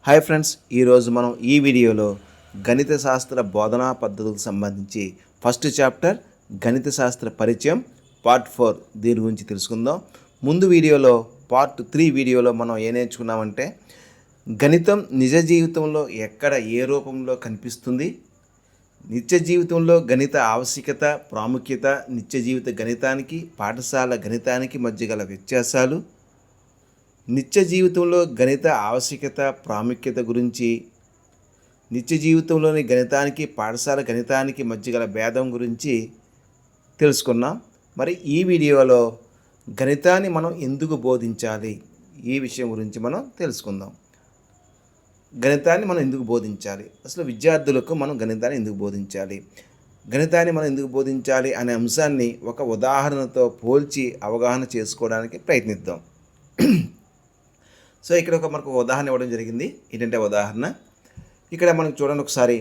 Hi friends, ఈరోజు మనం ఈ వీడియోలో గణిత శాస్త్ర బోధనా పద్ధతులకు సంబంధించి ఫస్ట్ చాప్టర్ గణిత శాస్త్ర పరిచయం పార్ట్ 4 దీని గురించి తెలుసుకుందాం. ముందు వీడియోలో పార్ట్ 3 వీడియోలో మనం ఏం నేర్చుకున్నామంటే గణితం నిజ జీవితంలో ఎక్కడ ఏ రూపంలో కనిపిస్తుంది, నిత్య జీవితంలో గణిత ఆవశ్యకత ప్రాముఖ్యత, నిత్య జీవిత గణితానికి పాఠశాల గణితానికి మధ్య గల వ్యత్యాసాలు, నిత్య జీవితంలో గణిత ఆవశ్యకత ప్రాముఖ్యత గురించి, నిత్య జీవితంలోని గణితానికి పాఠశాల గణితానికి మధ్య గల భేదం గురించి తెలుసుకున్నాం. మరి ఈ వీడియోలో గణితాన్ని మనం ఎందుకు బోధించాలి ఈ విషయం గురించి మనం తెలుసుకుందాం. గణితాన్ని మనం ఎందుకు బోధించాలి, అసలు విద్యార్థులకు మనం గణితాన్ని ఎందుకు బోధించాలి, గణితాన్ని మనం ఎందుకు బోధించాలి అనే అంశాన్ని ఒక ఉదాహరణతో పోల్చి అవగాహన చేసుకోవడానికి ప్రయత్నిద్దాం. సో ఇక్కడ మనకు ఉదాహరణ ఇవ్వడం జరిగింది. ఏంటంటే ఉదాహరణ ఇక్కడ మనకు చూడండి ఒకసారి,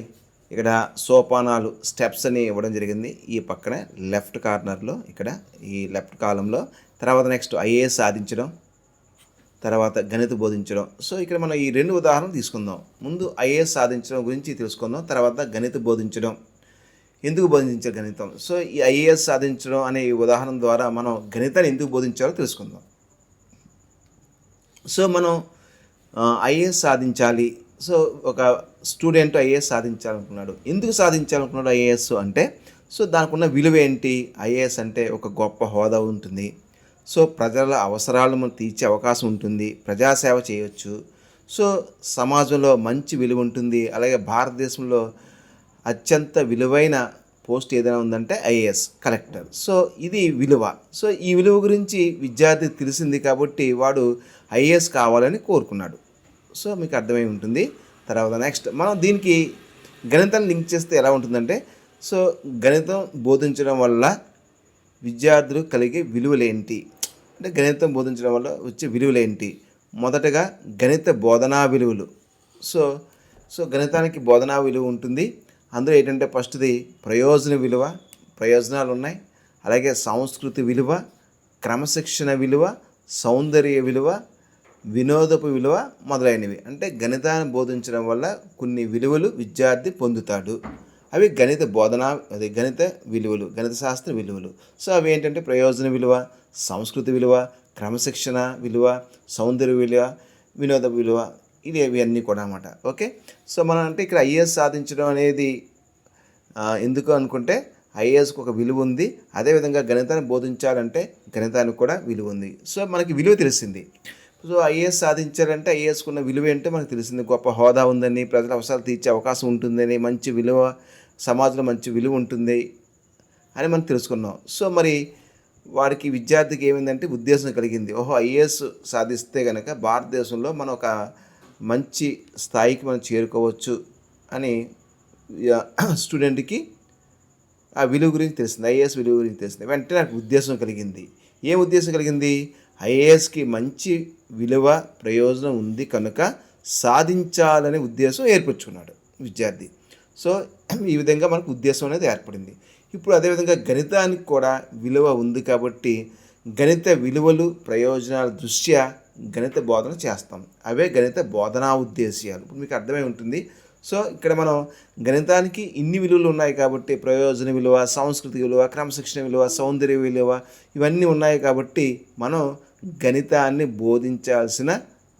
ఇక్కడ సోపానాలు స్టెప్స్ అని ఇవ్వడం జరిగింది. ఈ పక్కన లెఫ్ట్ కార్నర్లో ఇక్కడ ఈ లెఫ్ట్ కాలంలో, తర్వాత నెక్స్ట్ ఐఏఎస్ సాధించడం, తర్వాత గణిత బోధించడం. సో ఇక్కడ మనం ఈ రెండు ఉదాహరణలు తీసుకుందాం. ముందు ఐఏఎస్ సాధించడం గురించి తెలుసుకుందాం, తర్వాత గణిత బోధించడం, ఎందుకు బోధించాలి గణితం. సో ఈ ఐఏఎస్ సాధించడం అనే ఈ ఉదాహరణ ద్వారా మనం గణితాన్ని ఎందుకు బోధించాలో తెలుసుకుందాం. సో మనం ఐఏఎస్ సాధించాలి. సో ఒక స్టూడెంట్ ఐఏఎస్ సాధించాలనుకున్నాడు. ఎందుకు సాధించాలనుకున్నాడు ఐఏఎస్ అంటే, సో దానికి ఉన్న విలువ ఏంటి? ఐఏఎస్ అంటే ఒక గొప్ప హోదా ఉంటుంది. సో ప్రజల అవసరాలను మనం తీర్చే అవకాశం ఉంటుంది, ప్రజాసేవ చేయవచ్చు. సో సమాజంలో మంచి విలువ ఉంటుంది. అలాగే భారతదేశంలో అత్యంత విలువైన పోస్ట్ ఏదైనా ఉందంటే ఐఏఎస్, కలెక్టర్. సో ఇది విలువ. సో ఈ విలువ గురించి విద్యార్థి తెలిసింది కాబట్టి వాడు ఐఏఎస్ కావాలని కోరుకున్నాడు. సో మీకు అర్థమై ఉంటుంది. తర్వాత నెక్స్ట్ మనం దీనికి గణితాన్ని లింక్ చేస్తే ఎలా ఉంటుందంటే, సో గణితం బోధించడం వల్ల విద్యార్థులు కలిగే విలువలేంటి అంటే, గణితం బోధించడం వల్ల వచ్చే విలువలేంటి? మొదటగా గణిత బోధనా విలువలు. సో గణితానికి బోధనా విలువ ఉంటుంది. అందులో ఏంటంటే ఫస్ట్ది ప్రయోజన విలువ, ప్రయోజనాలు ఉన్నాయి. అలాగే సంస్కృతి విలువ, క్రమశిక్షణ విలువ, సౌందర్య విలువ, వినోదపు విలువ మొదలైనవి. అంటే గణితాన్ని బోధించడం వల్ల కొన్ని విలువలు విద్యార్థి పొందుతాడు. అవి గణిత గణిత విలువలు, గణిత శాస్త్ర విలువలు. సో అవి ఏంటంటే ప్రయోజన విలువ, సంస్కృతి విలువ, క్రమశిక్షణ విలువ, సౌందర్య విలువ, వినోద విలువ, ఇవన్నీ కూడా అన్నమాట. ఓకే. సో మనం అంటే ఇక్కడ ఐఏఎస్ సాధించడం అనేది ఎందుకు అనుకుంటే, ఐఏఎస్కి ఒక విలువ ఉంది. అదేవిధంగా గణితాన్ని బోధించాలంటే గణితానికి కూడా విలువ ఉంది. సో మనకి విలువ తెలిసింది. సో ఐఏఎస్ సాధించాలంటే ఐఏఎస్కి ఉన్న విలువ ఏంటో మనకు తెలిసింది. గొప్ప హోదా ఉందని, ప్రజల అవసరాలు తీర్చే అవకాశం ఉంటుందని, మంచి విలువ, సమాజంలో మంచి విలువ ఉంటుంది అని మనం తెలుసుకున్నాం. సో మరి వాడికి విద్యార్థికి ఏమైందంటే ఉద్దేశం కలిగింది. ఓహో, ఐఏఎస్ సాధిస్తే కనుక భారతదేశంలో మనం ఒక మంచి స్థాయికి మనం చేరుకోవచ్చు అని స్టూడెంట్కి ఆ విలువ గురించి తెలిసింది, ఐఏఎస్ విలువ గురించి తెలిసింది. వెంటనే నాకు ఉద్దేశం కలిగింది. ఏం ఉద్దేశం కలిగింది? ఐఏఎస్కి మంచి విలువ, ప్రయోజనం ఉంది కనుక సాధించాలనే ఉద్దేశం ఏర్పరచుకున్నాడు విద్యార్థి. సో ఈ విధంగా మనకు ఉద్దేశం అనేది ఏర్పడింది. ఇప్పుడు అదేవిధంగా గణితానికి కూడా విలువ ఉంది కాబట్టి గణిత విలువలు, ప్రయోజనాల దృష్ట్యా గణిత బోధన చేస్తాం. అవే గణిత బోధనా ఉద్దేశ్యాలు. ఇప్పుడు మీకు అర్థమై ఉంటుంది. సో ఇక్కడ మనం గణితానికి ఇన్ని విలువలు ఉన్నాయి కాబట్టి ప్రయోజన విలువ, సంస్కృతి విలువ, క్రమశిక్షణ విలువ, సౌందర్య విలువ, ఇవన్నీ ఉన్నాయి కాబట్టి మనం గణితాన్ని బోధించాల్సిన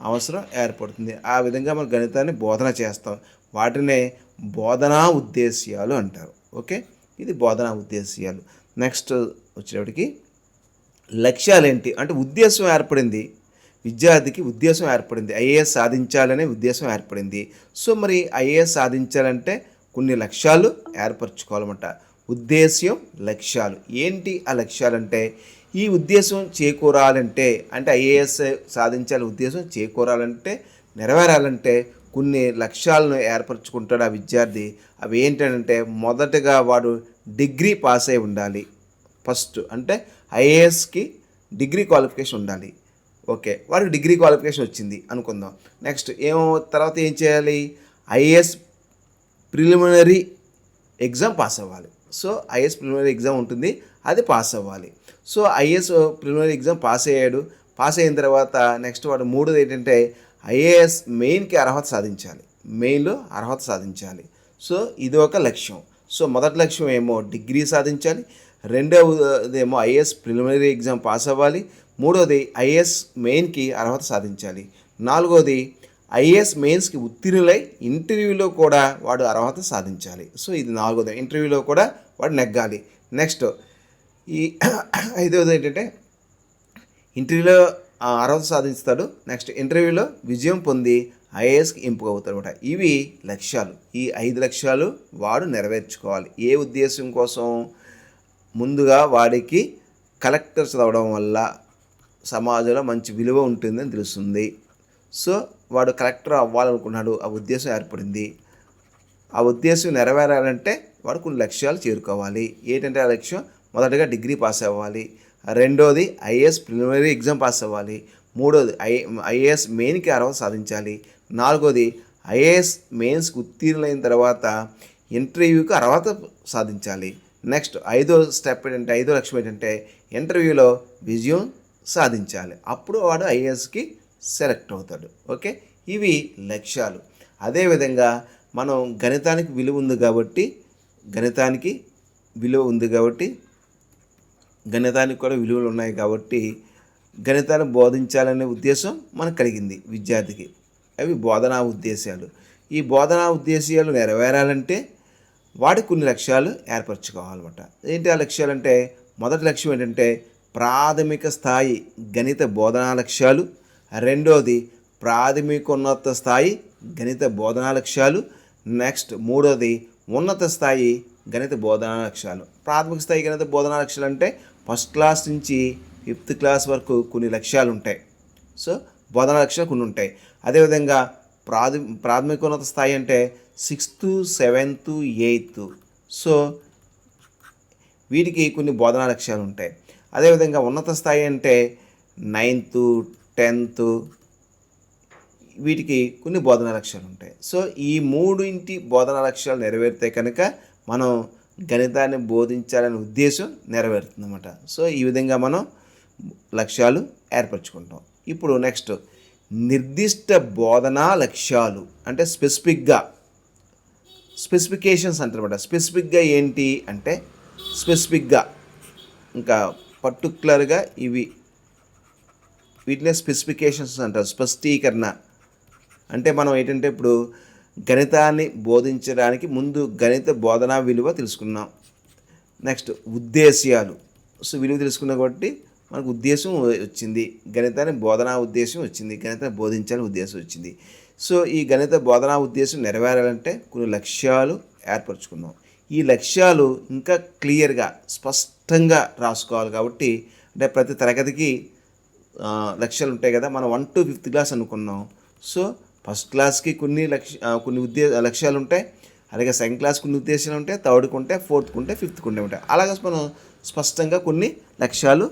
అవసరం ఏర్పడుతుంది. ఆ విధంగా మనం గణితాన్ని బోధన చేస్తాం. వాటినే బోధనా ఉద్దేశ్యాలు అంటారు. ఓకే, ఇది బోధనా ఉద్దేశ్యాలు. నెక్స్ట్ వచ్చేటప్పటికి లక్ష్యాలు ఏంటి అంటే, ఉద్దేశం ఏర్పడింది విద్యార్థికి, ఉద్దేశం ఏర్పడింది, ఐఏఎస్ సాధించాలనే ఉద్దేశం ఏర్పడింది. సో మరి ఐఏఎస్ సాధించాలంటే కొన్ని లక్ష్యాలు ఏర్పరచుకోవాలన్నమాట. ఉద్దేశ్యం, లక్ష్యాలు ఏంటి? ఆ లక్ష్యాలంటే ఈ ఉద్దేశం చేకూరాలంటే, అంటే ఐఏఎస్ సాధించాలి ఉద్దేశం చేకూరాలంటే, నెరవేరాలంటే కొన్ని లక్ష్యాలను ఏర్పరచుకుంటాడు ఆ విద్యార్థి. అవి ఏంటంటే, మొదటగా వాడు డిగ్రీ పాస్ అయి ఉండాలి. ఫస్ట్ అంటే ఐఏఎస్కి డిగ్రీ క్వాలిఫికేషన్ ఉండాలి. ఓకే, వాడికి డిగ్రీ క్వాలిఫికేషన్ వచ్చింది అనుకుందాం. నెక్స్ట్ తర్వాత ఏం చేయాలి? ఐఏఎస్ ప్రిలిమినరీ ఎగ్జామ్ పాస్ అవ్వాలి. సో ఐఏఎస్ ప్రిలిమినరీ ఎగ్జామ్ ఉంటుంది, అది పాస్ అవ్వాలి. So IAS preliminary exam pass అయ్యాడు. పాస్ అయిన తర్వాత నెక్స్ట్ వాడు మూడోది ఏంటంటే ఐఏఎస్ మెయిన్కి అర్హత సాధించాలి, మెయిన్లో అర్హత సాధించాలి. సో ఇది ఒక లక్ష్యం. సో మొదటి లక్ష్యం ఏమో డిగ్రీ సాధించాలి, రెండవదేమో ఐఏఎస్ ప్రిలిమినరీ ఎగ్జామ్ పాస్ అవ్వాలి, మూడవది ఐఏఎస్ మెయిన్కి అర్హత సాధించాలి, నాలుగవది ఐఏఎస్ మెయిన్స్కి ఉత్తీర్ణులై ఇంటర్వ్యూలో కూడా వాడు అర్హత సాధించాలి. సో ఇది నాలుగోది, ఇంటర్వ్యూలో కూడా వాడు నెగ్గాలి. నెక్స్ట్ ఈ ఐదవది ఏంటంటే ఇంటర్వ్యూలో అర్హత సాధిస్తాడు, నెక్స్ట్ ఇంటర్వ్యూలో విజయం పొంది ఐఏఎస్కి ఎంపిక అవుతాడు అనమాట. ఇవి లక్ష్యాలు. ఈ 5 లక్ష్యాలు వాడు నెరవేర్చుకోవాలి. ఏ ఉద్దేశం కోసం? ముందుగా వాడికి కలెక్టర్ చదవడం వల్ల సమాజంలో మంచి విలువ ఉంటుందని తెలుస్తుంది. సో వాడు కలెక్టర్ అవ్వాలనుకున్నాడు, ఆ ఉద్దేశం ఏర్పడింది. ఆ ఉద్దేశం నెరవేరాలంటే వాడు కొన్ని లక్ష్యాలు చేరుకోవాలి. ఏంటంటే ఆ లక్ష్యం మొదటగా డిగ్రీ పాస్ అవ్వాలి, రెండోది ఐఏఎస్ ప్రిలిమినరీ ఎగ్జామ్ పాస్ అవ్వాలి, మూడోది ఐఏఎస్ మెయిన్కి అర్హత సాధించాలి, నాలుగోది ఐఏఎస్ మెయిన్స్కి ఉత్తీర్ణులైన తర్వాత ఇంటర్వ్యూకి అర్హత సాధించాలి. నెక్స్ట్ ఐదో లక్ష్యం ఏంటంటే ఇంటర్వ్యూలో విజయం సాధించాలి. అప్పుడు వాడు ఐఏఎస్కి సెలెక్ట్ అవుతాడు. ఓకే, ఇవి లక్ష్యాలు. అదేవిధంగా మనం గణితానికి విలువ ఉంది కాబట్టి గణితానికి కూడా విలువలు ఉన్నాయి కాబట్టి గణితాన్ని బోధించాలనే ఉద్దేశం మనకు కలిగింది విద్యార్థికి. అవి బోధనా ఉద్దేశాలు. ఈ బోధనా ఉద్దేశాలు నెరవేరాలంటే వాడికి కొన్ని లక్ష్యాలు ఏర్పరచుకోవాలన్నమాట. ఏంటి ఆ లక్ష్యాలు అంటే, మొదటి లక్ష్యం ఏంటంటే ప్రాథమిక స్థాయి గణిత బోధనా లక్ష్యాలు, రెండోది ప్రాథమికోన్నత స్థాయి గణిత బోధనా లక్ష్యాలు, నెక్స్ట్ మూడోది ఉన్నత స్థాయి గణిత బోధనా లక్ష్యాలు. ప్రాథమిక స్థాయి గణిత బోధనా లక్ష్యాలు అంటే ఫస్ట్ క్లాస్ నుంచి 5th క్లాస్ వరకు కొన్ని లక్ష్యాలు ఉంటాయి. సో బోధనా లక్ష్యాలు కొన్ని ఉంటాయి. అదేవిధంగా ప్రాథమికోన్నత స్థాయి అంటే 6th, 7th, 8th. సో వీటికి కొన్ని బోధనా లక్ష్యాలు ఉంటాయి. అదేవిధంగా ఉన్నత స్థాయి అంటే 9th, 10th, వీటికి కొన్ని బోధనా లక్ష్యాలు ఉంటాయి. సో ఈ మూడింటి బోధనా లక్ష్యాలు నెరవేరితే కనుక మనం గణితాన్ని బోధించాలనే ఉద్దేశం నెరవేరుతుందన్నమాట. సో ఈ విధంగా మనం లక్ష్యాలు ఏర్పరచుకుంటాం. ఇప్పుడు నెక్స్ట్ నిర్దిష్ట బోధనా లక్ష్యాలు అంటే స్పెసిఫికేషన్స్ అంటారన్నమాట. స్పెసిఫిక్గా ఏంటి అంటే స్పెసిఫిక్గా ఇంకా పర్టికులర్గా వీటినే స్పెసిఫికేషన్స్ అంటారు. స్పష్టీకరణ అంటే మనం ఏంటంటే ఇప్పుడు గణితాన్ని బోధించడానికి ముందు గణిత బోధనా విలువ తెలుసుకున్నాం. నెక్స్ట్ ఉద్దేశ్యాలు. సో విలువ తెలుసుకున్నా కాబట్టి మనకు ఉద్దేశం వచ్చింది, గణితాన్ని బోధనా ఉద్దేశం వచ్చింది, గణితాన్ని బోధించాలని ఉద్దేశం వచ్చింది. సో ఈ గణిత బోధనా ఉద్దేశం నెరవేరాలంటే కొన్ని లక్ష్యాలు ఏర్పరచుకున్నాం. ఈ లక్ష్యాలు ఇంకా క్లియర్గా స్పష్టంగా రాసుకోవాలి. కాబట్టి అంటే ప్రతి తరగతికి లక్ష్యాలు ఉంటాయి కదా, మనం 1 to 5th క్లాస్ అనుకున్నాం. సో ఫస్ట్ క్లాస్కి కొన్ని లక్ష్యాలు ఉంటాయి, అలాగే సెకండ్ క్లాస్కి కొన్ని ఉద్దేశాలు ఉంటాయి, థర్డ్కి ఉంటాయి, ఫోర్త్కి ఉంటాయి, ఫిఫ్త్కి ఉంటాయి. అలాగే మనం స్పష్టంగా కొన్ని లక్ష్యాలు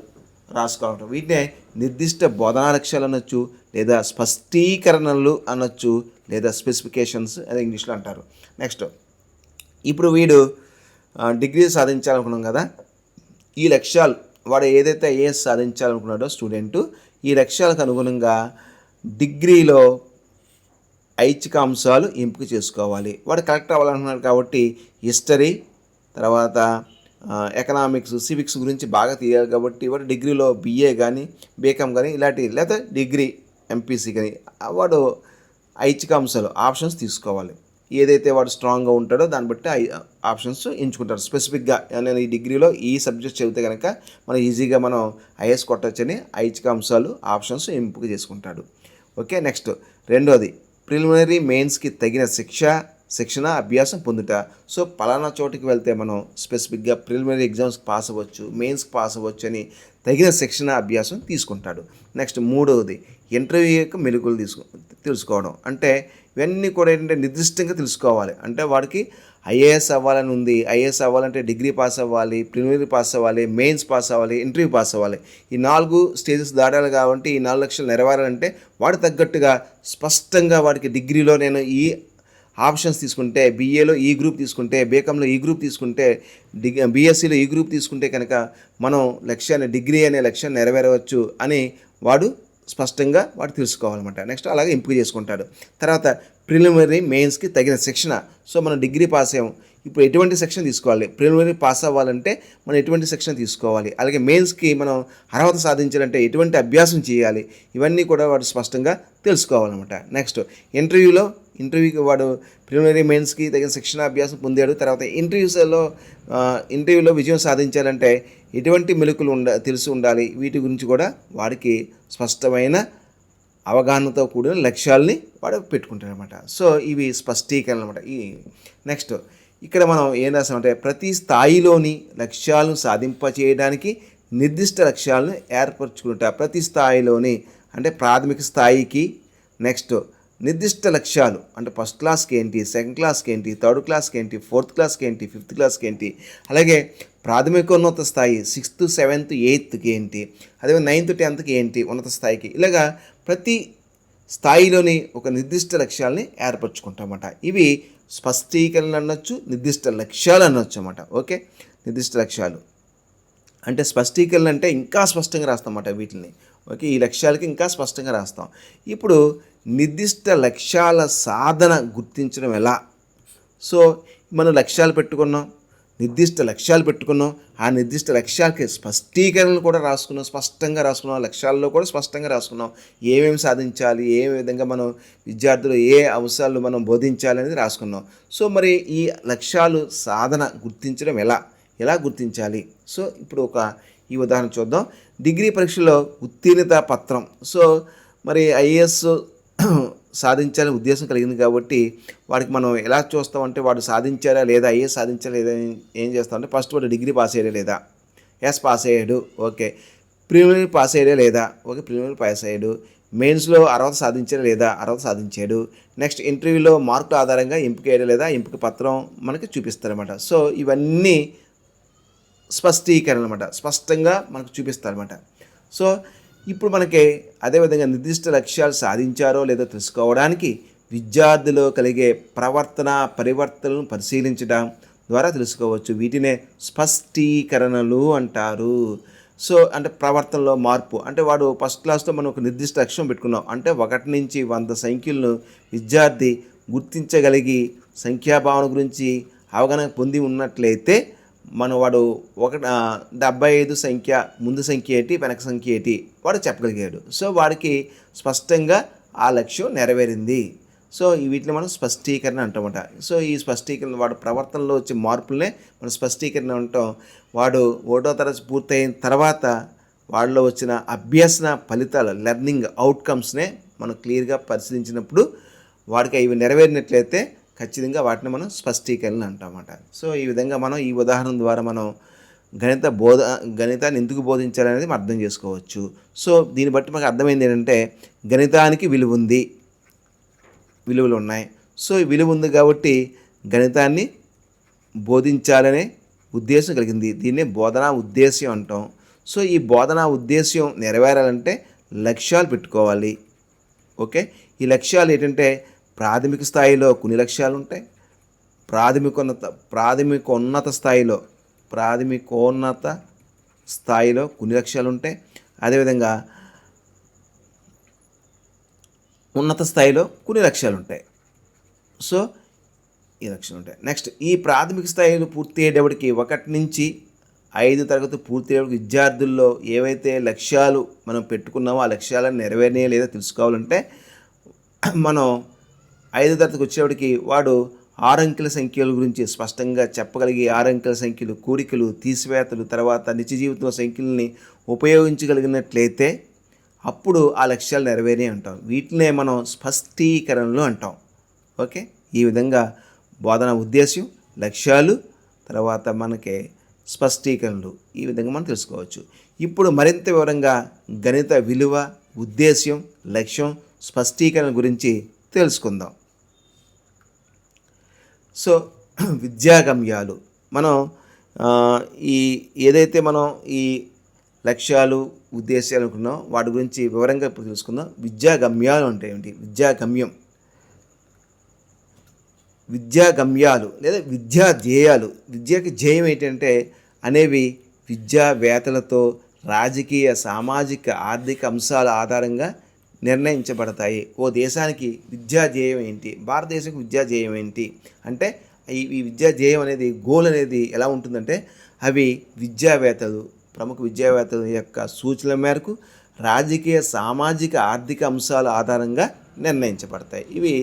రాసుకోవాలి. వీటినే నిర్దిష్ట బోధనా లక్ష్యాలు అనొచ్చు, లేదా స్పష్టీకరణలు అనొచ్చు, లేదా స్పెసిఫికేషన్స్ అది ఇంగ్లీష్లో అంటారు. నెక్స్ట్ ఇప్పుడు వీడు డిగ్రీ సాధించాలనుకున్నాం కదా, ఈ లక్ష్యాలు వాడు ఏదైతే ఐఏఎస్ సాధించాలనుకున్నాడో స్టూడెంటు, ఈ లక్ష్యాలకు అనుగుణంగా డిగ్రీలో ఐచ్ఛిక అంశాలు ఎంపిక చేసుకోవాలి. వాడు కలెక్టర్ అవ్వాలనుకున్నాడు కాబట్టి హిస్టరీ, తర్వాత ఎకనామిక్స్, సివిక్స్ గురించి బాగా తీయాలి కాబట్టి వాడు డిగ్రీలో BA కానీ బీకామ్ కానీ ఇలాంటి, లేదా డిగ్రీ MPC కానీ వాడు ఐచ్ఛిక అంశాలు ఆప్షన్స్ తీసుకోవాలి. ఏదైతే వాడు స్ట్రాంగ్గా ఉంటాడో దాన్ని బట్టి ఆప్షన్స్ ఎంచుకుంటారు. స్పెసిఫిక్గా నేను ఈ డిగ్రీలో ఈ సబ్జెక్ట్ చదివితే కనుక మనం ఈజీగా మనం ఐఏఎస్ కొట్టచ్చని ఐచ్ఛిక అంశాలు ఆప్షన్స్ ఎంపిక చేసుకుంటాడు. ఓకే, నెక్స్ట్ రెండోది ప్రిలిమినరీ మెయిన్స్కి తగిన శిక్షణ అభ్యాసం పొందుట. సో పలానా చోటుకి వెళ్తే మనం స్పెసిఫిక్గా ప్రిలిమినరీ ఎగ్జామ్స్కి పాస్ అవ్వచ్చు, మెయిన్స్కి పాస్ అవ్వచ్చు అని తగిన శిక్షణ అభ్యాసం తీసుకుంటాడు. నెక్స్ట్ మూడవది ఇంటర్వ్యూ యొక్క మెలుకులు తెలుసుకోవడం. అంటే ఇవన్నీ కూడా ఏంటంటే నిర్దిష్టంగా తెలుసుకోవాలి. అంటే వాడికి ఐఏఎస్ అవ్వాలని ఉంది, ఐఏఎస్ అవ్వాలంటే డిగ్రీ పాస్ అవ్వాలి, ప్రిలిమినరీ పాస్ అవ్వాలి, మెయిన్స్ పాస్ అవ్వాలి, ఇంటర్వ్యూ పాస్ అవ్వాలి. ఈ 4 స్టేజెస్ దాటాలి. కాబట్టి ఈ 4 లక్షలు నెరవేరాలంటే వాడు తగ్గట్టుగా స్పష్టంగా వాడికి డిగ్రీలో నేను ఈ ఆప్షన్స్ తీసుకుంటే, BAలో ఈ గ్రూప్ తీసుకుంటే, బీకామ్లో ఈ గ్రూప్ తీసుకుంటే, BSCలో ఈ గ్రూప్ తీసుకుంటే కనుక మనం డిగ్రీ అనే లక్ష్యాన్ని నెరవేరవచ్చు అని వాడు స్పష్టంగా వాడు తెలుసుకోవాలన్నమాట. నెక్స్ట్ అలాగే ఎంపిక చేసుకుంటాడు. తర్వాత ప్రిలిమినరీ మెయిన్స్కి తగిన శిక్షణ. సో మనం డిగ్రీ పాస్ అయ్యాం, ఇప్పుడు ఎటువంటి శిక్షణ తీసుకోవాలి, ప్రిలిమినరీ పాస్ అవ్వాలంటే మనం ఎటువంటి శిక్షణ తీసుకోవాలి, అలాగే మెయిన్స్కి మనం అర్హత సాధించాలంటే ఎటువంటి అభ్యాసం చేయాలి, ఇవన్నీ కూడా వాడు స్పష్టంగా తెలుసుకోవాలన్నమాట. నెక్స్ట్ ఇంటర్వ్యూకి వాడు ప్రిలిమినరీ మెయిన్స్కి తగిన శిక్షణ అభ్యాసం పొందాడు. తర్వాత ఇంటర్వ్యూలో విజయం సాధించాలంటే ఎటువంటి మెలకులు తెలిసి ఉండాలి, వీటి గురించి కూడా వాడికి స్పష్టమైన అవగాహనతో కూడిన లక్ష్యాలని వాడు పెట్టుకుంటాడనమాట. సో ఇవి స్పష్టీకరణ అనమాట. నెక్స్ట్ ఇక్కడ మనం ఏం రాసామంటే ప్రతి స్థాయిలోని లక్ష్యాలను సాధింపచేయడానికి నిర్దిష్ట లక్ష్యాలను ఏర్పరచుకుంటా. ప్రతి స్థాయిలోని అంటే ప్రాథమిక స్థాయికి, నెక్స్ట్ నిర్దిష్ట లక్ష్యాలు అంటే ఫస్ట్ క్లాస్కి ఏంటి, సెకండ్ క్లాస్కి ఏంటి, థర్డ్ క్లాస్కి ఏంటి, ఫోర్త్ క్లాస్కి ఏంటి, ఫిఫ్త్ క్లాస్కి ఏంటి, అలాగే ప్రాథమికోన్నత స్థాయి 6th 7th 8th ఏంటి, అదే 9th 10th ఏంటి ఉన్నత స్థాయికి, ఇలాగా ప్రతి స్థాయిలోని ఒక నిర్దిష్ట లక్ష్యాలని ఏర్పరచుకుంటామన్నమాట. ఇవి స్పష్టీకరణ అనొచ్చు, నిర్దిష్ట లక్ష్యాలు అనొచ్చు అన్నమాట. ఓకే, నిర్దిష్ట లక్ష్యాలు అంటే స్పష్టీకరణ అంటే ఇంకా స్పష్టంగా రాస్తామన్నమాట వీటిని. ఓకే, ఈ లక్ష్యాలకి ఇంకా స్పష్టంగా రాస్తాం. ఇప్పుడు నిర్దిష్ట లక్ష్యాల సాధన గుర్తించడం ఎలా? సో మనం లక్ష్యాలు పెట్టుకున్నాం, నిర్దిష్ట లక్ష్యాలు పెట్టుకున్నాం, ఆ నిర్దిష్ట లక్ష్యాలకి స్పష్టీకరణలు కూడా రాసుకున్నాం, స్పష్టంగా రాసుకున్నాం. లక్ష్యాల్లో కూడా స్పష్టంగా రాసుకున్నాం ఏమేమి సాధించాలి, ఏ విధంగా మనం విద్యార్థులు ఏ అంశాలు మనం బోధించాలి అనేది రాసుకున్నాం. సో మరి ఈ లక్ష్యాలు సాధన గుర్తించడం ఎలా గుర్తించాలి? సో ఇప్పుడు ఈ ఉదాహరణ చూద్దాం. డిగ్రీ పరీక్షలో ఉత్తీర్ణత పత్రం. సో మరి ఐఏఎస్ సాధించాలని ఉద్దేశం కలిగింది కాబట్టి వాడికి మనం ఎలా చూస్తామంటే వాడు సాధించారా లేదా, ఐఏఎస్ సాధించారా లేదా ఏం చేస్తామంటే ఫస్ట్ వాడు డిగ్రీ పాస్ అయ్యాడా లేదా, ఎస్ పాస్ అయ్యాడు, ఓకే. ప్రిలిమినరీ పాస్ అయ్యాడా లేదా, ఓకే ప్రిలిమినరీ పాస్ అయ్యాడు. మెయిన్స్లో అర్హత సాధించాడా లేదా, అర్హత సాధించాడు. నెక్స్ట్ ఇంటర్వ్యూలో మార్కుల ఆధారంగా ఎంపిక అయ్యాడా లేదా, ఎంపిక పత్రం మనకి చూపిస్తారన్నమాట. సో ఇవన్నీ స్పష్టీకరణ అనమాట, స్పష్టంగా మనకు చూపిస్తారన్నమాట. సో ఇప్పుడు మనకి అదేవిధంగా నిర్దిష్ట లక్ష్యాలు సాధించారో లేదో తెలుసుకోవడానికి విద్యార్థిలో కలిగే పరివర్తనలను పరిశీలించడం ద్వారా తెలుసుకోవచ్చు. వీటినే స్పష్టీకరణలు అంటారు. సో అంటే ప్రవర్తనలో మార్పు అంటే వాడు ఫస్ట్ క్లాస్లో మనం ఒక నిర్దిష్ట లక్ష్యం పెట్టుకున్నాం అంటే 1 నుంచి 100 సంఖ్యలను విద్యార్థి గుర్తించగలిగి సంఖ్యాభావన గురించి అవగాహన పొంది ఉన్నట్లయితే వాడు 75 సంఖ్య ముందు సంఖ్య ఏంటి, వెనక సంఖ్య ఏంటి వాడు చెప్పగలిగాడు. సో వాడికి స్పష్టంగా ఆ లక్ష్యం నెరవేరింది. సో వీటిని మనం స్పష్టీకరణ అంటామట. సో ఈ స్పష్టీకరణ వాడు ప్రవర్తనలో వచ్చే మార్పులనే మనం స్పష్టీకరణ అంటాం. వాడు 1వ తరగతి పూర్తయిన తర్వాత వాళ్ళలో వచ్చిన అభ్యసన ఫలితాలు లెర్నింగ్ అవుట్కమ్స్నే మనం క్లియర్గా పరిశీలించినప్పుడు వాడికి ఇవి నెరవేరినట్లయితే ఖచ్చితంగా వాటిని మనం స్పష్టీకరణ అంటామన్నమాట. సో ఈ విధంగా మనం ఈ ఉదాహరణ ద్వారా మనం గణితాన్ని ఎందుకు బోధించాలనేది మనం అర్థం చేసుకోవచ్చు. సో దీన్ని బట్టి మనకు అర్థమైంది ఏంటంటే గణితానికి విలువలు ఉన్నాయి. సో ఈ విలువ ఉంది కాబట్టి గణితాన్ని బోధించాలనే ఉద్దేశం కలిగింది. దీన్నే బోధనా ఉద్దేశ్యం అంటాం. సో ఈ బోధనా ఉద్దేశ్యం నెరవేరాలంటే లక్ష్యాలు పెట్టుకోవాలి. ఓకే, ఈ లక్ష్యాలు ఏంటంటే ప్రాథమిక స్థాయిలో కొన్ని లక్ష్యాలు ఉంటాయి, ప్రాథమికోన్నత స్థాయిలో కొన్ని లక్ష్యాలు ఉంటాయి, అదేవిధంగా ఉన్నత స్థాయిలో కొన్ని లక్ష్యాలు ఉంటాయి. సో ఈ లక్ష్యాలు ఉంటాయి. నెక్స్ట్ ఈ ప్రాథమిక స్థాయిలో పూర్తి అయ్యేటప్పటికి 1 నుంచి 5 తరగతి పూర్తి అయ్యేటప్పటికి విద్యార్థుల్లో ఏవైతే లక్ష్యాలు మనం పెట్టుకున్నామో ఆ లక్ష్యాలను నెరవేరినాయో లేదో తెలుసుకోవాలంటే మనం 5వ తరగతికి వచ్చేవాడికి వాడు 6 అంకెల సంఖ్యల గురించి స్పష్టంగా చెప్పగలిగి 6 అంకెల సంఖ్యలు, కూడికలు, తీసివేతలు, తర్వాత నిత్య జీవితంలో సంఖ్యలని ఉపయోగించగలిగినట్లయితే అప్పుడు ఆ లక్ష్యాలు నెరవేరే అంటాం. వీటినే మనం స్పష్టీకరణలు అంటాం. ఓకే, ఈ విధంగా బోధన ఉద్దేశ్యం, లక్ష్యాలు, తర్వాత మనకి స్పష్టీకరణలు ఈ విధంగా మనం తెలుసుకోవచ్చు. ఇప్పుడు మరింత వివరంగా గణిత విలువ, ఉద్దేశ్యం, లక్ష్యం, స్పష్టీకరణ గురించి తెలుసుకుందాం. సో విద్యాగమ్యాలు మనం ఏదైతే మనం ఈ లక్ష్యాలు ఉద్దేశాలు అనుకున్నాం వాటి గురించి వివరంగా ఇప్పుడు తెలుసుకుందాం. విద్యాగమ్యాలు అంటే ఏమిటి? విద్యాగమ్యాలు లేదా విద్యా ధ్యేయాలు. విద్యకి ధ్యేయం ఏంటంటే అనేవి విద్యావేత్తలతో రాజకీయ, సామాజిక, ఆర్థిక అంశాల ఆధారంగా నిర్ణయించబడతాయి. ఓ దేశానికి విద్యా ధ్యేయం ఏంటి, భారతదేశానికి విద్యా ధ్యేయం ఏంటి అంటే ఈ విద్యా ధ్యేయం అనేది గోల్ అనేది ఎలా ఉంటుందంటే అవి విద్యావేత్తలు, ప్రముఖ విద్యావేత్తల యొక్క సూచనల మేరకు రాజకీయ, సామాజిక, ఆర్థిక అంశాల ఆధారంగా నిర్ణయించబడతాయి. ఇవి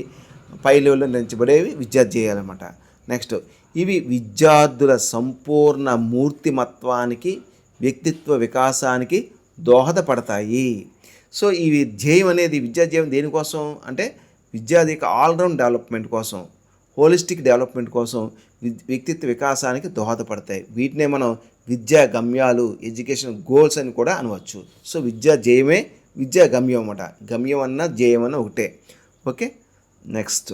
పై లెవెల్లో నిర్ణయించబడేవి విద్యా ధ్యేయాలు అన్నమాట. నెక్స్ట్, ఇవి విద్యార్థుల సంపూర్ణ మూర్తిమత్వానికి, వ్యక్తిత్వ వికాసానికి దోహదపడతాయి. సో ఈ ధ్యేయం అనేది, విద్యా ధ్యేయం దేనికోసం అంటే విద్యార్థి యొక్క ఆల్రౌండ్ డెవలప్మెంట్ కోసం, హోలిస్టిక్ డెవలప్మెంట్ కోసం, వ్యక్తిత్వ వికాసానికి దోహదపడతాయి. వీటినే మనం విద్యా గమ్యాలు, ఎడ్యుకేషన్ గోల్స్ అని కూడా అనవచ్చు. సో విద్యా ధ్యేయమే విద్యా గమ్యం అన్నమాట. గమ్యం అన్న ధ్యేయం అన్న ఒకటే. ఓకే. నెక్స్ట్,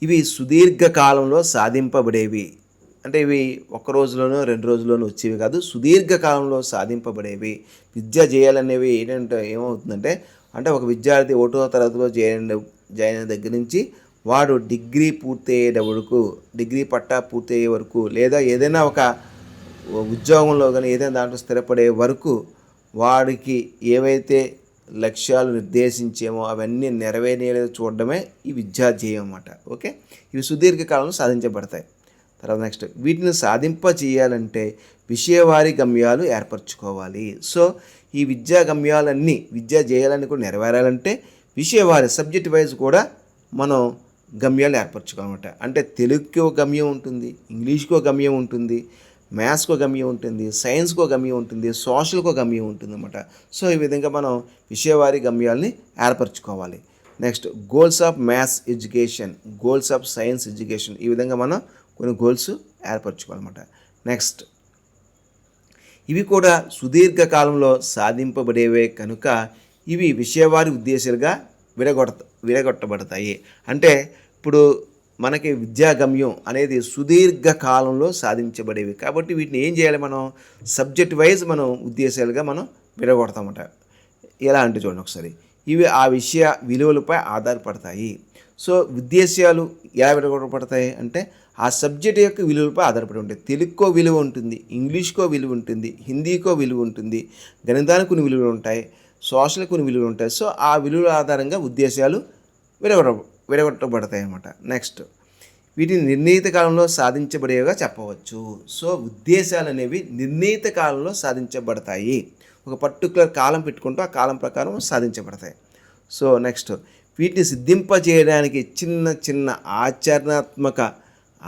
ఇవి సుదీర్ఘకాలంలో సాధింపబడేవి. అంటే ఇవి ఒక్క రోజులోనో 2 రోజుల్లోనూ వచ్చేవి కాదు, సుదీర్ఘకాలంలో సాధింపబడేవి. విద్య చేయాలనేవి ఏంటంటే ఏమవుతుందంటే, అంటే ఒక విద్యార్థి 1వ తరగతిలో జాయిన్ అయిన దగ్గర నుంచి వాడు డిగ్రీ పూర్తి అయ్యేటప్పుడు, డిగ్రీ పట్టా పూర్తి అయ్యే వరకు, లేదా ఏదైనా ఒక ఉద్యోగంలో కానీ ఏదైనా దాంట్లో స్థిరపడే వరకు వాడికి ఏవైతే లక్ష్యాలు నిర్దేశించేమో అవన్నీ నెరవేరేలా చూడడమే ఈ విద్యా ధ్యేయం అన్నమాట. ఓకే. ఇవి సుదీర్ఘకాలంలో సాధించబడతాయి. తర్వాత నెక్స్ట్, వీటిని సాధింప చేయాలంటే విషయవారీ గమ్యాలు ఏర్పరచుకోవాలి. సో ఈ విద్యా గమ్యాలన్నీ, విద్యా ధ్యేయాలన్నీ కూడా నెరవేరాలంటే విషయవారీ, సబ్జెక్ట్ వైజ్ కూడా మనం గమ్యాలు ఏర్పరచుకోవాలన్నమాట. అంటే తెలుగుకి ఒక గమ్యం ఉంటుంది, ఇంగ్లీష్కి ఒక గమ్యం ఉంటుంది, మ్యాథ్స్కో గమ్యం ఉంటుంది, సైన్స్కో గమ్యం ఉంటుంది, సోషల్కో గమ్యం ఉంటుంది అన్నమాట. సో ఈ విధంగా మనం విషయవారీ గమ్యాలని ఏర్పరచుకోవాలి. Next, goals of maths education, goals of science education, ఈ విధంగా మనం కొన్ని గోల్స్ ఏర్పరచుకోవాలన్నమాట. నెక్స్ట్, ఇవి కూడా సుదీర్ఘకాలంలో సాధింపబడేవే కనుక ఇవి విషయవారీ ఉద్దేశాలుగా విడగొట్టబడతాయి. అంటే ఇప్పుడు మనకి విద్యా గమ్యం అనేది సుదీర్ఘకాలంలో సాధించబడేవి కాబట్టి వీటిని ఏం చేయాలి, మనం సబ్జెక్ట్ వైజ్ మనం ఉద్దేశాలుగా మనం విడగొడతామట. ఎలా అంటే చూడండి ఒకసారి, ఇవి ఆ విషయ విలువలపై ఆధారపడతాయి. సో ఉద్దేశాలు ఎలా విడగొట్టబడతాయి అంటే ఆ సబ్జెక్ట్ యొక్క విలువలపై ఆధారపడి ఉంటాయి. తెలుగుకో విలువ ఉంటుంది, ఇంగ్లీష్కో విలువ ఉంటుంది, హిందీకో విలువ ఉంటుంది, గణితానికి కొన్ని విలువలు ఉంటాయి, సోషల్ కొన్ని విలువలు ఉంటాయి. సో ఆ విలువల ఆధారంగా ఉద్దేశాలు విడగొట్టబడతాయి అన్నమాట. నెక్స్ట్, వీటిని నిర్ణీత కాలంలో సాధించబడేవిగా చెప్పవచ్చు. సో ఉద్దేశాలు అనేవి నిర్ణీత కాలంలో సాధించబడతాయి. ఒక పర్టికులర్ కాలం పెట్టుకుంటూ ఆ కాలం ప్రకారం సాధించబడతాయి. సో నెక్స్ట్, వీటిని సిద్ధింపజేయడానికి చిన్న చిన్న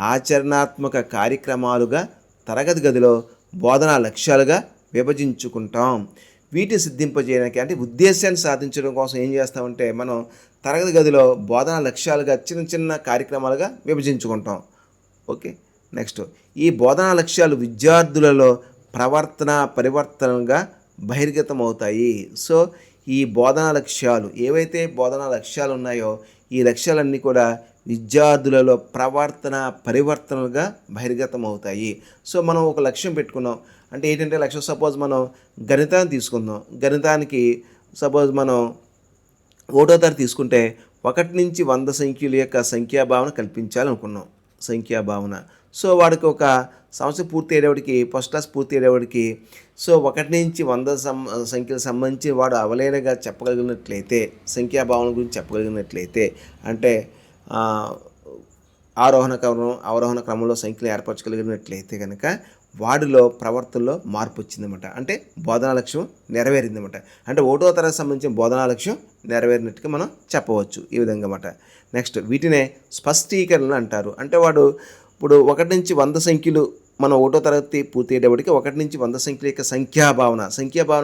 ఆచరణాత్మక కార్యక్రమాలుగా తరగతి గదిలో బోధనా లక్ష్యాలుగా విభజించుకుంటాం. వీటిని సిద్ధింపజేయడానికి అంటే ఉద్దేశాన్ని సాధించడం కోసం ఏం చేస్తామంటే మనం తరగతి గదిలో బోధనా లక్ష్యాలుగా చిన్న చిన్న కార్యక్రమాలుగా విభజించుకుంటాం. ఓకే. నెక్స్ట్, ఈ బోధనా లక్ష్యాలు విద్యార్థులలో పరివర్తనగా బహిర్గతమవుతాయి. సో ఈ బోధనా లక్ష్యాలు, ఏవైతే బోధనా లక్ష్యాలు ఉన్నాయో ఈ లక్ష్యాలన్నీ కూడా విద్యార్థులలో పరివర్తనగా బహిర్గతం అవుతాయి. సో మనం ఒక లక్ష్యం పెట్టుకున్నాం అంటే ఏంటంటే లక్ష్యం, సపోజ్ మనం గణితాన్ని తీసుకుందాం. గణితానికి సపోజ్ మనం 1వ తరగతి తీసుకుంటే 1 నుంచి 100 సంఖ్యల యొక్క సంఖ్యాభావన కల్పించాలనుకున్నాం. సంఖ్యాభావన. సో వాడికి ఒక సంవత్సరం పూర్తి అయ్యేవాడికి, ఫస్ట్ క్లాస్ పూర్తి అయ్యేవాడికి సో 1 నుంచి 100 సంఖ్యలకు సంబంధించి వాడు అవలేనగా చెప్పగలిగినట్లయితే, సంఖ్యాభావన గురించి చెప్పగలిగినట్లయితే, అంటే ఆరోహణ క్రమం అవరోహణ క్రమంలో సంఖ్యలు ఏర్పరచగలిగినట్లయితే కనుక వాడిలో ప్రవర్తనలో మార్పు వచ్చిందన్నమాట. అంటే బోధనా లక్ష్యం నెరవేరిందన్నమాట. అంటే 1వ తరగతి సంబంధించిన బోధనా లక్ష్యం నెరవేరినట్టుగా మనం చెప్పవచ్చు ఈ విధంగా అన్నమాట. నెక్స్ట్, వీటినే స్పష్టీకరణలు అంటారు. అంటే వాడు ఇప్పుడు 1 నుంచి 100 సంఖ్యలు మనం 1వ తరగతి పూర్తి అయ్యేటప్పటికి 1 నుంచి 100 సంఖ్యల యొక్క సంఖ్యాభావన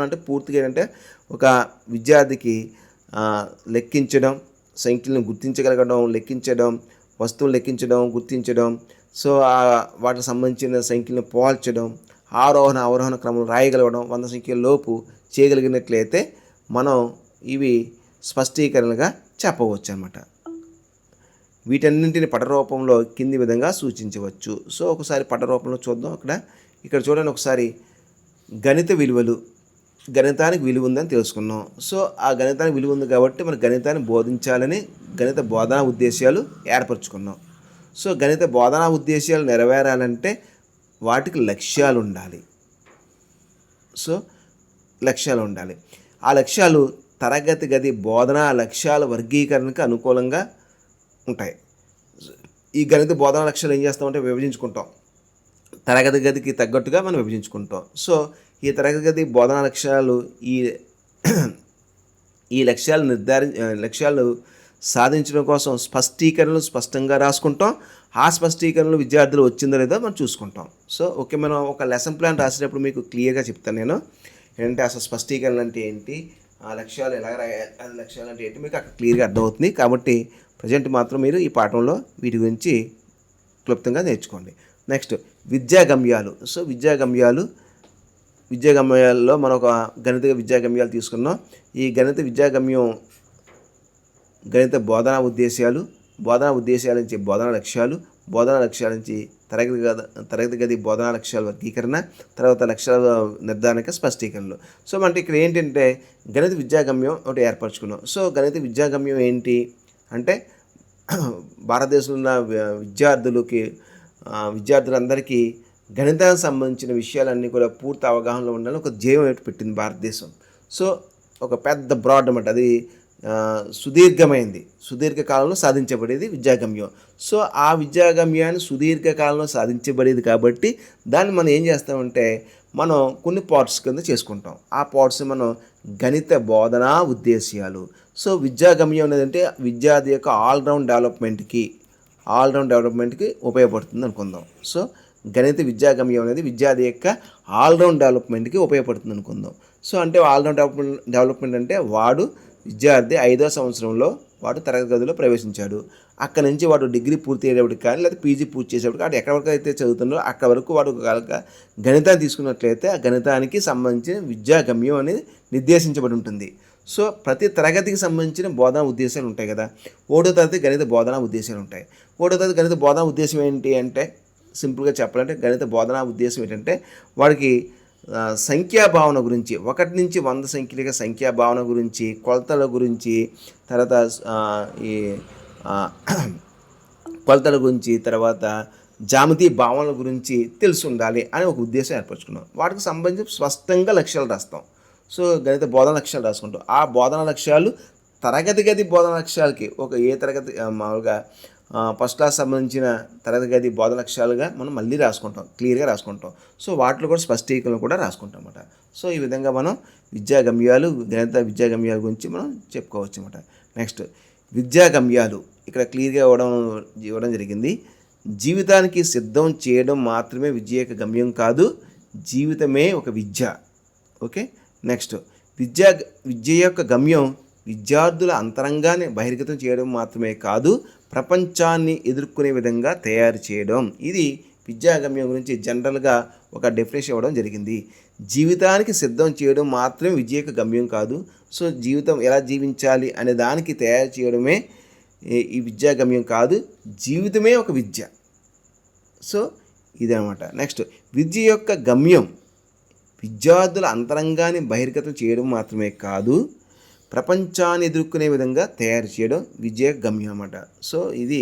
అంటే పూర్తిగా అంటే ఒక విద్యార్థికి లెక్కించడం, సంఖ్యలను గుర్తించగలగడం, లెక్కించడం, వస్తువులు లెక్కించడం, గుర్తించడం, సో వాటికి సంబంధించిన సంఖ్యలను పోల్చడం, ఆరోహణ అవరోహణ క్రమం రాయగలగడం, 100 సంఖ్యల లోపు చేయగలిగినట్లయితే మనం ఇవి స్పష్టీకరణగా చెప్పవచ్చు అన్నమాట. వీటన్నింటిని పటరూపంలో కింది విధంగా సూచించవచ్చు. సో ఒకసారి పటరూపంలో చూద్దాం. ఇక్కడ చూడండి ఒకసారి, గణిత విలువలు, గణితానికి విలువ ఉందని తెలుసుకున్నాం. సో ఆ గణితానికి విలువ ఉంది కాబట్టి మన గణితాన్ని బోధించాలని గణిత బోధనా ఉద్దేశాలు ఏర్పరచుకున్నాం. సో గణిత బోధనా ఉద్దేశాలు నెరవేరాలంటే వాటికి లక్ష్యాలు ఉండాలి. సో లక్ష్యాలు ఉండాలి. ఆ లక్ష్యాలు తరగతి గది బోధనా లక్ష్యాల వర్గీకరణకు అనుకూలంగా ఉంటాయి. ఈ గణిత బోధనా లక్ష్యాలు ఏం చేస్తామంటే విభజించుకుంటాం. తరగతి గదికి తగ్గట్టుగా మనం విభజించుకుంటాం. సో ఈ తరగతి గది బోధనా లక్ష్యాలు ఈ లక్ష్యాలు సాధించడం కోసం స్పష్టీకరణలు స్పష్టంగా రాసుకుంటాం. ఆ స్పష్టీకరణలు విద్యార్థులు వచ్చిందో లేదో మనం చూసుకుంటాం. సో ఓకే, మనం ఒక లెసన్ ప్లాన్ రాసేటప్పుడు మీకు క్లియర్గా చెప్తాను నేను. ఏంటంటే అసలు స్పష్టీకరణ అంటే ఏంటి, ఆ లక్ష్యాలు ఎలా రాయాలి, లక్ష్యాలు అంటే ఏంటి మీకు అక్కడ క్లియర్గా అర్థమవుతుంది. కాబట్టి ప్రజెంట్ మాత్రం మీరు ఈ పాఠంలో వీటి గురించి క్లుప్తంగా నేర్చుకోండి. నెక్స్ట్ విద్యాగమ్యాలు. సో విద్యాగమ్యాల్లో మనం ఒక గణిత విద్యాగమ్యాలు తీసుకున్నాం. ఈ గణిత బోధనా ఉద్దేశాల నుంచి బోధనా లక్ష్యాల నుంచి తరగతి గది బోధనా లక్ష్యాల వర్గీకరణ, తర్వాత లక్ష్యాల నిర్ధారణకి స్పష్టీకరణలు. సో మనకి ఇక్కడ ఏంటంటే గణిత విద్యాగమ్యం ఒకటి ఏర్పరచుకున్నాం. సో గణిత విద్యాగమ్యం ఏంటి అంటే భారతదేశంలో ఉన్న విద్యార్థులందరికీ గణితానికి సంబంధించిన విషయాలన్నీ కూడా పూర్తి అవగాహనలో ఉండాలని ఒక ధ్యేయం పెట్టింది భారతదేశం. సో ఒక పెద్ద బ్రాడ్ అన్నమాట, అది సుదీర్ఘకాలంలో సాధించబడేది విద్యాగమ్యం. సో ఆ విద్యాగమ్యాన్ని సుదీర్ఘకాలంలో సాధించబడేది కాబట్టి దాన్ని మనం ఏం చేస్తామంటే మనం కొన్ని పార్ట్స్ కింద చేసుకుంటాం. ఆ పార్ట్స్ మనం గణిత బోధనా ఉద్దేశ్యాలు. సో విద్యాగమ్యం అనేది అంటే విద్యార్థి యొక్క ఆల్రౌండ్ డెవలప్మెంట్కి ఉపయోగపడుతుంది అనుకుందాం. సో గణిత విద్యాగమ్యం అనేది విద్యార్థి యొక్క ఆల్రౌండ్ డెవలప్మెంట్కి ఉపయోగపడుతుంది అనుకుందాం. సో అంటే ఆల్రౌండ్ డెవలప్మెంట్ అంటే విద్యార్థి 5వ సంవత్సరంలో వాడు తరగతి గదిలో ప్రవేశించాడు. అక్కడ నుంచి వాడు డిగ్రీ పూర్తి అయ్యేటప్పటికి కానీ లేదా పీజీ పూర్తి చేసేటప్పుడు వాడు ఎక్కడి వరకు అయితే చదువుతుందో అక్కడ వరకు వాడు గణితాన్ని తీసుకున్నట్లయితే ఆ గణితానికి సంబంధించిన విద్యాగమ్యం అనేది నిర్దేశించబడి ఉంటుంది. సో ప్రతి తరగతికి సంబంధించిన బోధనా ఉద్దేశాలు ఉంటాయి కదా. 1వ తరగతి గణిత బోధనా ఉద్దేశాలు ఉంటాయి. 1వ తరగతి గణిత బోధనా ఉద్దేశం ఏంటి అంటే సింపుల్గా చెప్పాలంటే గణిత బోధనా ఉద్దేశం ఏంటంటే వాడికి సంఖ్యాభావన గురించి 1 నుంచి 100 సంఖ్యలుగా సంఖ్యాభావన గురించి, కొలతల గురించి, తర్వాత తర్వాత జామితీ భావనల గురించి తెలిసి ఉండాలి అని ఒక ఉద్దేశం ఏర్పరచుకున్నాం. వాటికి సంబంధించి స్పష్టంగా లక్ష్యాలు రాస్తాం. సో గణిత బోధన లక్ష్యాలు రాసుకుంటాం. ఆ బోధన లక్ష్యాలు తరగతి గది బోధన లక్ష్యాలకి ఏ తరగతి మామూలుగా ఫస్ట్ క్లాస్ సంబంధించిన తరగతి గది బోధన లక్ష్యాలుగా మనం మళ్ళీ క్లియర్గా రాసుకుంటాం. సో వాటిలో కూడా స్పష్టీకరణలు కూడా రాసుకుంటాం అన్నమాట. సో ఈ విధంగా మనం గణిత విద్యాగమ్యాల గురించి మనం చెప్పుకోవచ్చు అన్నమాట. నెక్స్ట్ విద్యాగమ్యాలు ఇక్కడ క్లియర్గా ఇవ్వడం జరిగింది. జీవితానికి సిద్ధం చేయడం మాత్రమే విద్య యొక్క గమ్యం కాదు, జీవితమే ఒక విద్య. ఓకే, నెక్స్ట్ విద్య యొక్క గమ్యం విద్యార్థుల అంతరంగాన్ని బహిర్గతం చేయడం మాత్రమే కాదు, ప్రపంచాన్ని ఎదుర్కొనే విధంగా తయారు చేయడం. ఇది విద్యాగమ్యం గురించి జనరల్గా ఒక డెఫినేషన్ ఇవ్వడం జరిగింది. జీవితానికి సిద్ధం చేయడం మాత్రమే విద్య యొక్క గమ్యం కాదు. సో జీవితం ఎలా జీవించాలి అనే దానికి తయారు చేయడమే ఈ విద్యాగమ్యం కాదు, జీవితమే ఒక విద్య. సో ఇదనమాట. నెక్స్ట్ విద్య యొక్క గమ్యం విద్యార్థుల అంతరంగాన్ని బహిర్గతం చేయడం మాత్రమే కాదు, ప్రపంచాన్ని ఎదుర్కొనే విధంగా తయారు చేయడం విద్య గమ్యం అన్నమాట. సో ఇది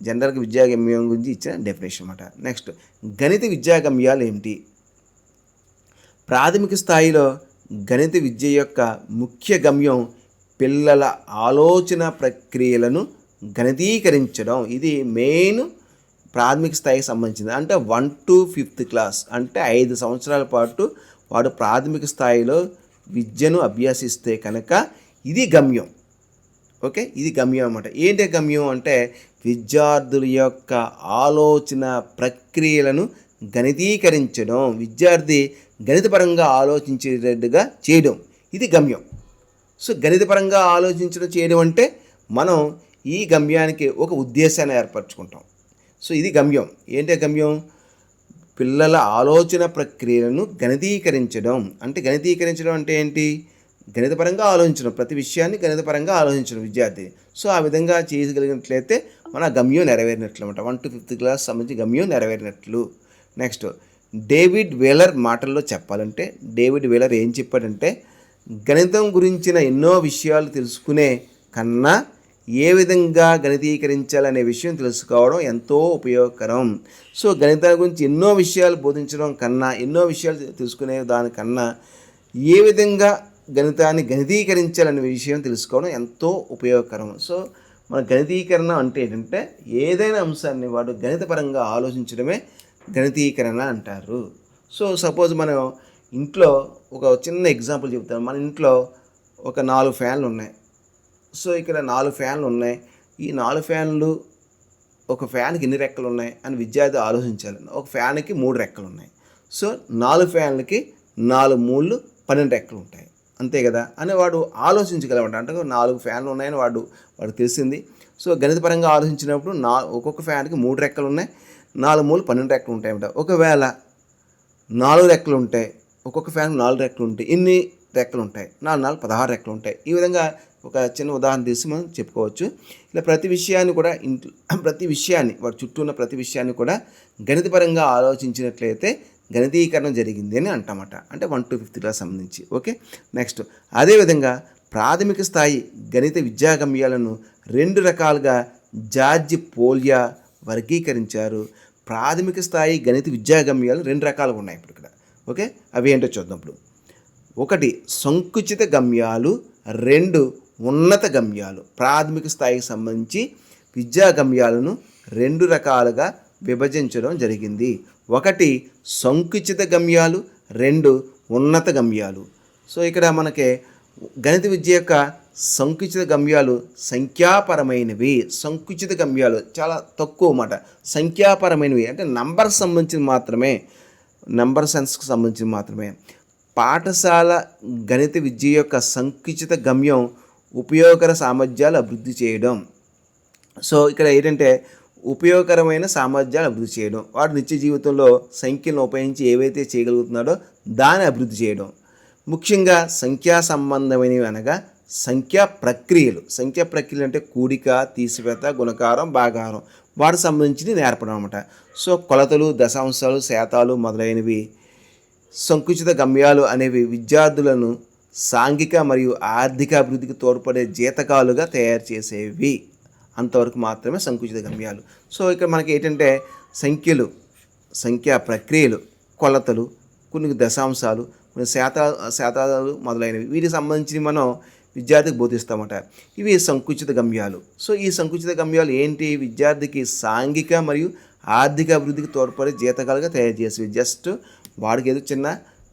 జనరల్గా విద్యాగమ్యం గురించి ఇచ్చిన డెఫినేషన్ అన్నమాట. నెక్స్ట్ గణిత విద్యాగమ్యాలు ఏమిటి? ప్రాథమిక స్థాయిలో గణిత విద్య యొక్క ముఖ్య గమ్యం పిల్లల ఆలోచన ప్రక్రియలను గణితీకరించడం. ఇది మెయిన్ ప్రాథమిక స్థాయికి సంబంధించింది. అంటే 1 to 5th క్లాస్ అంటే 5 సంవత్సరాల పాటు వాడు ప్రాథమిక స్థాయిలో విద్యను అభ్యసిస్తే కనుక ఇది గమ్యం. ఓకే, ఇది గమ్యం అన్నమాట. ఏంటి గమ్యం అంటే విద్యార్థుల యొక్క ఆలోచన ప్రక్రియలను గణితీకరించడం, విద్యార్థి గణితపరంగా ఆలోచించేటట్టుగా చేయడం, ఇది గమ్యం. సో గణితపరంగా చేయడం అంటే మనం ఈ గమ్యానికి ఒక ఉద్దేశాన్ని ఏర్పరచుకుంటాం. సో ఇది గమ్యం. ఏంటి గమ్యం? పిల్లల ఆలోచన ప్రక్రియలను గణితీకరించడం. అంటే గణితీకరించడం అంటే ఏంటి? గణితపరంగా ఆలోచించడం, ప్రతి విషయాన్ని గణితపరంగా ఆలోచించడం విద్యార్థి. సో ఆ విధంగా చేయగలిగినట్లయితే మన గమ్యం నెరవేరినట్లు అన్నమాట. 1 to 5th క్లాస్ సంబంధించి గమ్యం నెరవేరినట్లు. నెక్స్ట్ డేవిడ్ వేలర్ మాటల్లో చెప్పాలంటే డేవిడ్ వేలర్ ఏం చెప్పాడంటే గణితం గురించిన ఎన్నో విషయాలు తెలుసుకునే కన్నా ఏ విధంగా గణితీకరించాలనే విషయం తెలుసుకోవడం ఎంతో ఉపయోగకరం. సో గణితాల గురించి ఎన్నో విషయాలు బోధించడం కన్నా, ఎన్నో విషయాలు తెలుసుకునే దానికన్నా ఏ విధంగా గణితాన్ని గణితీకరించాలనే విషయం తెలుసుకోవడం ఎంతో ఉపయోగకరం. సో మన గణితీకరణ అంటే ఏంటంటే ఏదైనా అంశాన్ని వాడు గణితపరంగా ఆలోచించడమే గణితీకరణ అంటారు. సో సపోజ్ మనం ఇంట్లో ఒక చిన్న ఎగ్జాంపుల్ చెప్తాను. మన ఇంట్లో ఒక 4 ఫ్యాన్లు ఉన్నాయి. సో ఇక్కడ 4 ఫ్యాన్లు ఉన్నాయి. ఈ 4 ఫ్యాన్లు ఒక ఫ్యాన్కి ఎన్ని రెక్కలు ఉన్నాయి అని విద్యార్థి ఆలోచించాలి. ఒక ఫ్యాన్కి 3 రెక్కలు ఉన్నాయి. సో 4 ఫ్యాన్లకి 4 3 12 రెక్కలు ఉంటాయి, అంతే కదా అని వాడు ఆలోచించగలమంట. అంటే 4 ఫ్యాన్లు ఉన్నాయని వాడు తెలిసింది. సో గణితపరంగా ఆలోచించినప్పుడు ఒక్కొక్క ఫ్యాన్కి 3 రెక్కలు ఉన్నాయి, 4 3 12 రెక్కలు ఉంటాయన్నమాట. ఒకవేళ 4 రెక్కలు ఉంటాయి, ఒక్కొక్క ఫ్యాన్కి 4 రెక్కలు ఉంటాయి, ఇన్ని రెక్కలు ఉంటాయి, 4 4 16 రెక్కలు ఉంటాయి. ఈ విధంగా ఒక చిన్న ఉదాహరణ తీసి మనం చెప్పుకోవచ్చు. ఇలా ప్రతి విషయాన్ని కూడా వాటి చుట్టూ ఉన్న ప్రతి విషయాన్ని కూడా గణితపరంగా ఆలోచించినట్లయితే గణితీకరణ జరిగింది అని అంటామట. అంటే 1 to 5th క్లాస్ సంబంధించి. ఓకే, నెక్స్ట్ అదేవిధంగా ప్రాథమిక స్థాయి గణిత విద్యాగమ్యాలను 2 రకాలుగా జార్జ్ పోలియా వర్గీకరించారు. ప్రాథమిక స్థాయి గణిత విద్యాగమ్యాలు 2 రకాలుగా ఉన్నాయి ఇప్పుడు ఇక్కడ. ఓకే, అవి ఏంటో చూద్దాం ఇప్పుడు. 1 సంకుచిత గమ్యాలు, 2 ఉన్నత గమ్యాలు. ప్రాథమిక స్థాయికి సంబంధించి విద్యాగమ్యాలను 2 రకాలుగా విభజించడం జరిగింది. 1 సంకుచిత గమ్యాలు, 2 ఉన్నత గమ్యాలు. సో ఇక్కడ మనకి గణిత విద్య యొక్క సంకుచిత గమ్యాలు సంఖ్యాపరమైనవి. సంకుచిత గమ్యాలు చాలా తక్కువ మాట. సంఖ్యాపరమైనవి అంటే నంబర్ సంబంధించి మాత్రమే, నంబర్ సెన్స్కి సంబంధించి మాత్రమే. పాఠశాల గణిత విద్య యొక్క సంకుచిత గమ్యం ఉపయోగకర సామర్థ్యాలు అభివృద్ధి చేయడం. సో ఇక్కడ ఏంటంటే ఉపయోగకరమైన సామర్థ్యాలు అభివృద్ధి చేయడం. వాడు నిత్య జీవితంలో సంఖ్యలను ఉపయోగించి ఏవైతే చేయగలుగుతున్నాడో దాన్ని అభివృద్ధి చేయడం. ముఖ్యంగా సంఖ్యా సంబంధమైనవి అనగా సంఖ్యా ప్రక్రియలు. సంఖ్యా ప్రక్రియలు అంటే కూడిక, తీసివేత, గుణకారం, భాగాహారం వాటికి సంబంధించి నేర్పడం అన్నమాట. సో కొలతలు, దశాంశాలు, శాతాలు మొదలైనవి. సంకుచిత గమ్యాలు అనేవి విద్యార్థులను సాంఘిక మరియు ఆర్థిక అభివృద్ధికి తోడ్పడే జీతకాలుగా తయారు చేసేవి. అంతవరకు మాత్రమే సంకుచిత గమ్యాలు. సో ఇక్కడ మనకి ఏంటంటే సంఖ్యలు, సంఖ్యా ప్రక్రియలు, కొలతలు, కొన్ని దశాంశాలు, కొన్ని శాతాలు మొదలైనవి వీటికి సంబంధించి మనం విద్యార్థికి బోధిస్తామట. ఇవి సంకుచిత గమ్యాలు. సో ఈ సంకుచిత గమ్యాలు ఏంటి? విద్యార్థికి సాంఘిక మరియు ఆర్థిక అభివృద్ధికి తోడ్పడే జీతకాలుగా తయారు చేసేవి. జస్ట్ వాడికి ఏదో చిన్న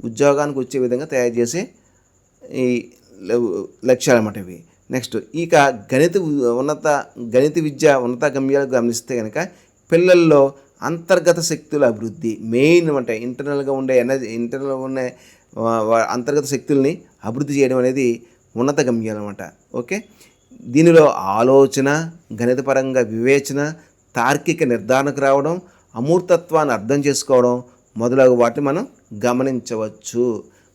ఉద్యోగానికి వచ్చే విధంగా తయారు చేసే ఈ లక్ష్యాలు అన్నమాట ఇవి. నెక్స్ట్ ఇక గణిత విద్య ఉన్నత గమ్యాలు గమనిస్తే కనుక పిల్లల్లో అంతర్గత శక్తుల అభివృద్ధి మెయిన్ అంటే ఇంటర్నల్గా ఉండే అంతర్గత శక్తుల్ని అభివృద్ధి చేయడం అనేది ఉన్నత గమ్యాలు అన్నమాట. ఓకే, దీనిలో ఆలోచన, గణితపరంగా వివేచన, తార్కిక నిర్ధారణకు రావడం, అమూర్తత్వాన్ని అర్థం చేసుకోవడం మొదలగు వాటిని మనం గమనించవచ్చు.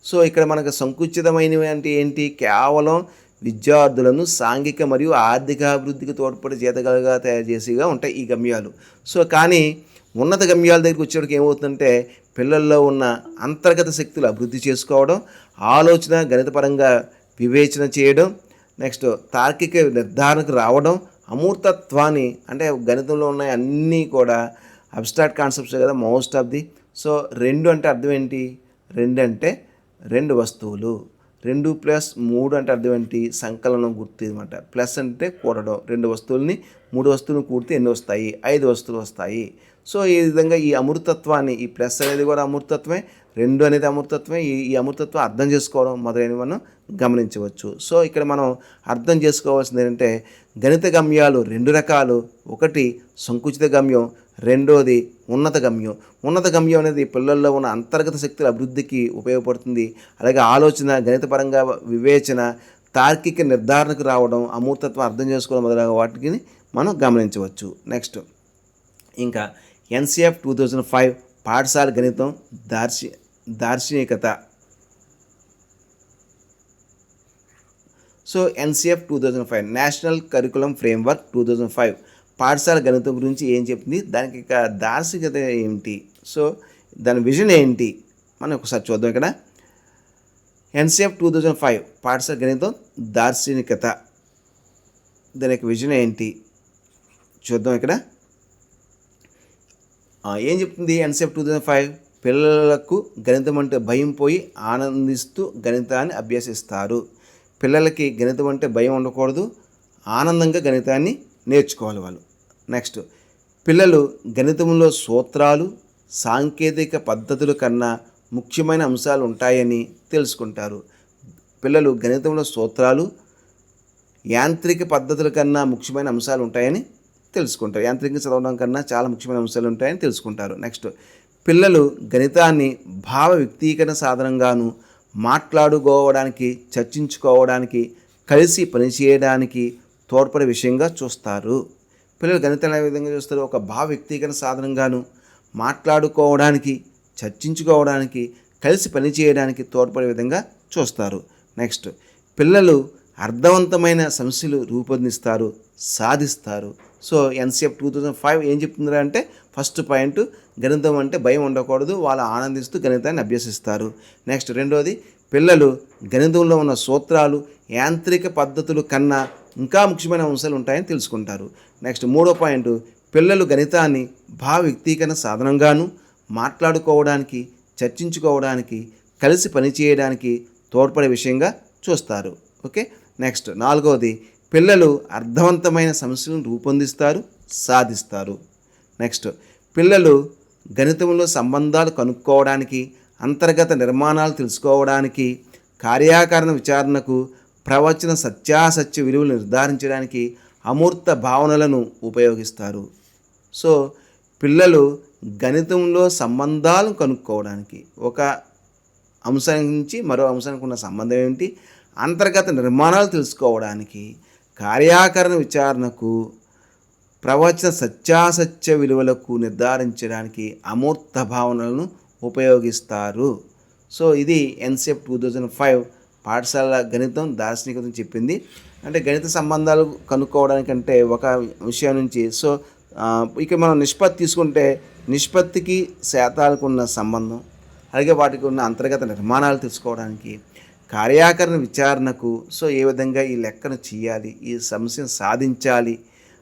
సో ఇక్కడ మనకు సంకుచితమైనవి అంటే ఏంటి? కేవలం విద్యార్థులను సాంఘిక మరియు ఆర్థిక అభివృద్ధికి తోడ్పడే జీతకాలుగా తయారు చేసేగా ఉంటాయి ఈ గమ్యాలు. సో కానీ ఉన్నత గమ్యాల దగ్గరికి వచ్చేటికి ఏమవుతుందంటే పిల్లల్లో ఉన్న అంతర్గత శక్తులు అభివృద్ధి చేసుకోవడం, ఆలోచన, గణితపరంగా వివేచన చేయడం, నెక్స్ట్ తార్కిక నిర్ధారణకు రావడం, అమూర్తత్వాన్ని అంటే గణితంలో ఉన్న అన్నీ కూడా అబ్స్ట్రాక్ట్ కాన్సెప్ట్స్ కదా మోస్ట్ ఆఫ్ ది. సో 2 అంటే అర్థం ఏంటి? 2 అంటే 2 వస్తువులు. 2 + 3 అంటే అర్థం ఏంటి? సంకలనం గుర్తు అనమాట. ప్లస్ అంటే కూడడం. 2 వస్తువుల్ని 3 వస్తువులను కూడితే ఎన్ని వస్తాయి? 5 వస్తువులు వస్తాయి. సో ఈ విధంగా ఈ అమృతత్వాన్ని, ఈ ప్లస్ అనేది కూడా అమృతత్వమే, 2 అనేది అమృతత్వమే. ఈ అమృతత్వం అర్థం చేసుకోవడం మొదలైనవి మనం గమనించవచ్చు. సో ఇక్కడ మనం అర్థం చేసుకోవాల్సింది ఏంటంటే గణిత గమ్యాలు 2 రకాలు. 1 సంకుచిత గమ్యం, 2ది ఉన్నత గమ్యం. ఉన్నత గమ్యం అనేది పిల్లల్లో ఉన్న అంతర్గత శక్తుల అభివృద్ధికి ఉపయోగపడుతుంది. అలాగే ఆలోచన, గణితపరంగా వివేచన, తార్కిక నిర్ధారణకు రావడం, అమూర్తత్వం అర్థం చేసుకోవడం మొదలైన వాటిని మనం గమనించవచ్చు. నెక్స్ట్ ఇంకా NCF 2005 పాఠశాల గణితం దార్శనికత. So NCF 2005 national curriculum framework 2005 పాఠశాల గణితం గురించి ఏం చెప్తుంది, దానికి దార్శనికత ఏంటి, సో దాని విజన్ ఏంటి మనం ఒకసారి చూద్దాం. ఇక్కడ NCF 2005 పాఠశాల గణితం దార్శనికత. దాని యొక్క విజన్ ఏంటి చూద్దాం. ఇక్కడ ఏం చెప్తుంది ఎన్సిఎఫ్ 2005? పిల్లలకు గణితం అంటే భయం పోయి ఆనందిస్తూ గణితాన్ని అభ్యసిస్తారు. పిల్లలకి గణితం అంటే భయం ఉండకూడదు, ఆనందంగా గణితాన్ని నేర్చుకోవాలి వాళ్ళు. నెక్స్ట్, పిల్లలు గణితంలో సూత్రాలు, సాంకేతిక పద్ధతుల కన్నా ముఖ్యమైన అంశాలు ఉంటాయని తెలుసుకుంటారు. పిల్లలు గణితంలో సూత్రాలు, యాంత్రిక పద్ధతుల కన్నా ముఖ్యమైన అంశాలు ఉంటాయని తెలుసుకుంటారు. యాంత్రికంగా చదవడం కన్నా చాలా ముఖ్యమైన అంశాలు ఉంటాయని తెలుసుకుంటారు. నెక్స్ట్, పిల్లలు గణితాన్ని భావ వ్యక్తీకరణ సాధనంగాను, మాట్లాడుకోవడానికి, చర్చించుకోవడానికి, కలిసి పనిచేయడానికి తోడ్పడే విషయంగా చూస్తారు. పిల్లలు గణితాన్ని ఏ విధంగా చూస్తారు? ఒక భావ వ్యక్తీకరణ సాధనంగాను, మాట్లాడుకోవడానికి, చర్చించుకోవడానికి, కలిసి పనిచేయడానికి తోడ్పడే విధంగా చూస్తారు. నెక్స్ట్, పిల్లలు అర్థవంతమైన సమస్యలు రూపొందిస్తారు, సాధిస్తారు. సో ఎన్సిఎఫ్ 2005 ఏం చెప్తుందా అంటే, ఫస్ట్ పాయింట్ గణితం అంటే భయం ఉండకూడదు, వాళ్ళు ఆనందిస్తూ గణితాన్ని అభ్యసిస్తారు. నెక్స్ట్, రెండోది పిల్లలు గణితంలో ఉన్న సూత్రాలు, యాంత్రిక పద్ధతులు కన్నా ఇంకా ముఖ్యమైన అంశాలు ఉంటాయని తెలుసుకుంటారు. నెక్స్ట్, మూడో పాయింట్ పిల్లలు గణితాన్ని భావ వ్యక్తీకరణ సాధనంగాను, మాట్లాడుకోవడానికి, చర్చించుకోవడానికి, కలిసి పనిచేయడానికి తోడ్పడే విషయంగా చూస్తారు. ఓకే. నెక్స్ట్, నాలుగవది పిల్లలు అర్థవంతమైన సమస్యలను రూపొందిస్తారు, సాధిస్తారు. నెక్స్ట్, పిల్లలు గణితంలో సంబంధాలు కనుక్కోవడానికి, అంతర్గత నిర్మాణాలు తెలుసుకోవడానికి, కార్యాకారణ విచారణకు, ప్రవచన సత్యాసత్య విలువలు నిర్ధారించడానికి అమూర్త భావనలను ఉపయోగిస్తారు. సో పిల్లలు గణితంలో సంబంధాలను కనుక్కోవడానికి, ఒక అంశానికి నుంచి మరో అంశానికి ఉన్న సంబంధం ఏమిటి, అంతర్గత నిర్మాణాలు తెలుసుకోవడానికి, కార్యాకరణ విచారణకు, ప్రవచన సత్యాసత్య విలువలకు నిర్ధారించడానికి అమూర్త భావనలను ఉపయోగిస్తారు. సో ఇది ఎన్సిఎఫ్ 2005 పాఠశాల గణితం దార్శనికత చెప్పింది. అంటే గణిత సంబంధాలు కనుక్కోవడానికంటే ఒక విషయం నుంచి. సో ఇక మనం నిష్పత్తి తీసుకుంటే, నిష్పత్తికి శాతాలకు ఉన్న సంబంధం, అలాగే వాటికి ఉన్న అంతర్గత నిర్మాణాలు తెలుసుకోవడానికి, కార్యాకరణ విచారణకు, సో ఏ విధంగా ఈ లెక్కను చేయాలి, ఈ సమస్యను సాధించాలి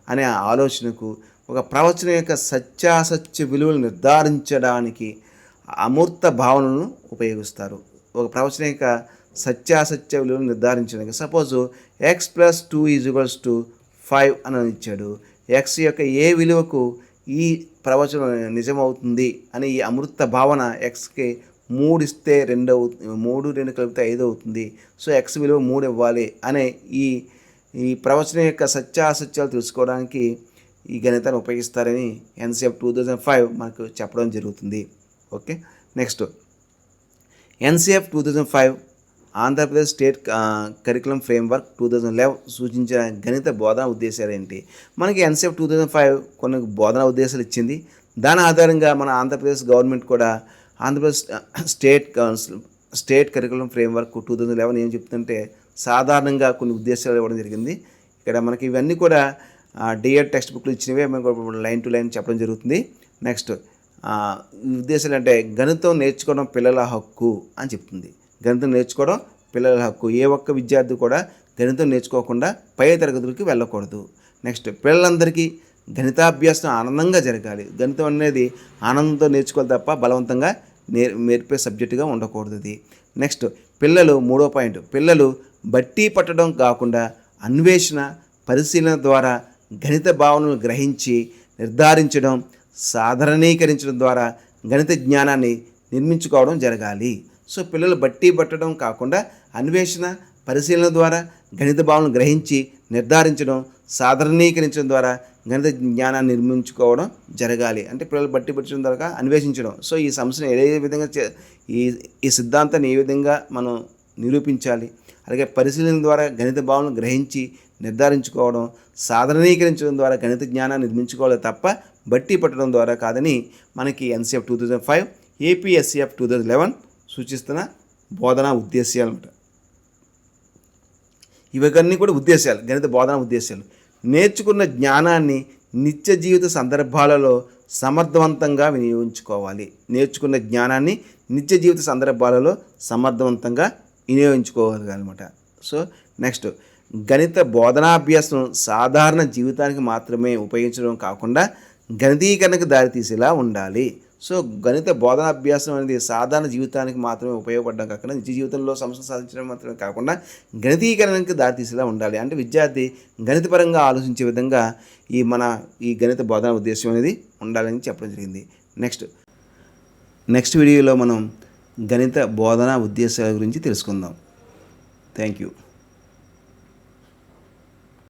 అనే ఆలోచనకు, ఒక ప్రవచనం యొక్క సత్యాసత్య విలువలు నిర్ధారించడానికి అమూర్త భావనను ఉపయోగిస్తారు. ఒక ప్రవచనం యొక్క సత్యాసత్య విలువలు నిర్ధారించడానికి, సపోజు x+2 = 5 అని ఇచ్చాడు. ఎక్స్ యొక్క ఏ విలువకు ఈ ప్రవచనం నిజమవుతుంది అని ఈ అమృత భావన, ఎక్స్కి 3 ఇస్తే 2 అవుతుంది, 3 2 కలిపితే 5 అవుతుంది. సో ఎక్స్ విలువ 3 ఇవ్వాలి అనే ఈ ప్రవచనం యొక్క సత్యాసత్యాలు తెలుసుకోవడానికి ఈ గణితాన్ని ఉపయోగిస్తారని ఎన్సిఎఫ్ 2005 మనకు చెప్పడం జరుగుతుంది. Okay. Next, NCF 2005 Andhra Pradesh state curriculum framework 2011 సూచించిన గణిత బోధనా ఉద్దేశాలు ఏంటి? మనకి ఎన్సిఎఫ్ 2005 కొన్ని బోధనా ఉద్దేశాలు ఇచ్చింది. దాని ఆధారంగా మన ఆంధ్రప్రదేశ్ గవర్నమెంట్ కూడా ఆంధ్రప్రదేశ్ స్టేట్ కరికులం ఫ్రేమ్వర్క్ 2011 ఏం చెప్తుందంటే, సాధారణంగా కొన్ని ఉద్దేశాలు ఇవ్వడం జరిగింది. ఇక్కడ మనకి ఇవన్నీ కూడా డిఎడ్ టెక్స్ట్ బుక్లు ఇచ్చినవే మనకు లైన్ టు లైన్ చెప్పడం జరుగుతుంది. నెక్స్ట్, ఉద్దేశాలు అంటే గణితం నేర్చుకోవడం పిల్లల హక్కు అని చెప్తుంది. గణితం నేర్చుకోవడం పిల్లల హక్కు. ఏ ఒక్క విద్యార్థి కూడా గణితం నేర్చుకోకుండా పై తరగతులకి వెళ్ళకూడదు. నెక్స్ట్, పిల్లలందరికీ గణితాభ్యాసం ఆనందంగా జరగాలి. గణితం అనేది ఆనందంతో నేర్చుకోవాలి తప్ప బలవంతంగా నేర్పే సబ్జెక్టుగా ఉండకూడదు ఇది. నెక్స్ట్, పిల్లలు, మూడో పాయింట్, పిల్లలు బట్టి పట్టడం కాకుండా అన్వేషణ, పరిశీలన ద్వారా గణిత భావనలు గ్రహించి నిర్ధారించడం, సాధారణీకరించడం ద్వారా గణిత జ్ఞానాన్ని నిర్మించుకోవడం జరగాలి. సో పిల్లలు బట్టి పట్టడం కాకుండా అన్వేషణ, పరిశీలన ద్వారా గణిత భావనలు గ్రహించి నిర్ధారించడం, సాధారణీకరించడం ద్వారా గణిత జ్ఞానాన్ని నిర్మించుకోవడం జరగాలి. అంటే పిల్లలు బట్టి పట్టడం ద్వారా అన్వేషించడం. సో ఈ సమస్యను ఏ విధంగా ఈ సిద్ధాంతాన్ని ఏ విధంగా మనం నిరూపించాలి, అలాగే పరిశీలన ద్వారా గణిత భావనలు గ్రహించి నిర్ధారించుకోవడం, సాధారణీకరించడం ద్వారా గణిత జ్ఞానాన్ని నిర్మించుకోవాలి తప్ప బట్టి పట్టడం ద్వారా కాదని మనకి ఎన్సిఎఫ్ 2005, ఏపీఎస్సిఎఫ్ 2011 సూచిస్తున్న బోధనా ఉద్దేశాలు అన్నమాట. ఇవన్నీ కూడా ఉద్దేశాలు, గణిత బోధనా ఉద్దేశాలు. నేర్చుకున్న జ్ఞానాన్ని నిత్య జీవిత సందర్భాలలో సమర్థవంతంగా వినియోగించుకోవాలి. నేర్చుకున్న జ్ఞానాన్ని నిత్య జీవిత సందర్భాలలో సమర్థవంతంగా వినియోగించుకోగలగాలన్నమాట. సో నెక్స్ట్, గణిత బోధనాభ్యాసం సాధారణ జీవితానికి మాత్రమే ఉపయోగించడం కాకుండా గణితీకరణకు దారితీసేలా ఉండాలి. సో గణిత బోధనాభ్యాసం అనేది సాధారణ జీవితానికి మాత్రమే ఉపయోగపడడం కాకుండా నిజ జీవితంలో సమస్యలు సాధించడం మాత్రమే కాకుండా గణితీకరణకు దారితీసేలా ఉండాలి. అంటే విద్యార్థి గణితపరంగా ఆలోచించే విధంగా ఈ గణిత బోధన ఉద్దేశం అనేది ఉండాలని చెప్పడం జరిగింది. నెక్స్ట్ వీడియోలో మనం గణిత బోధన ఉద్దేశాల గురించి తెలుసుకుందాం. Thank you.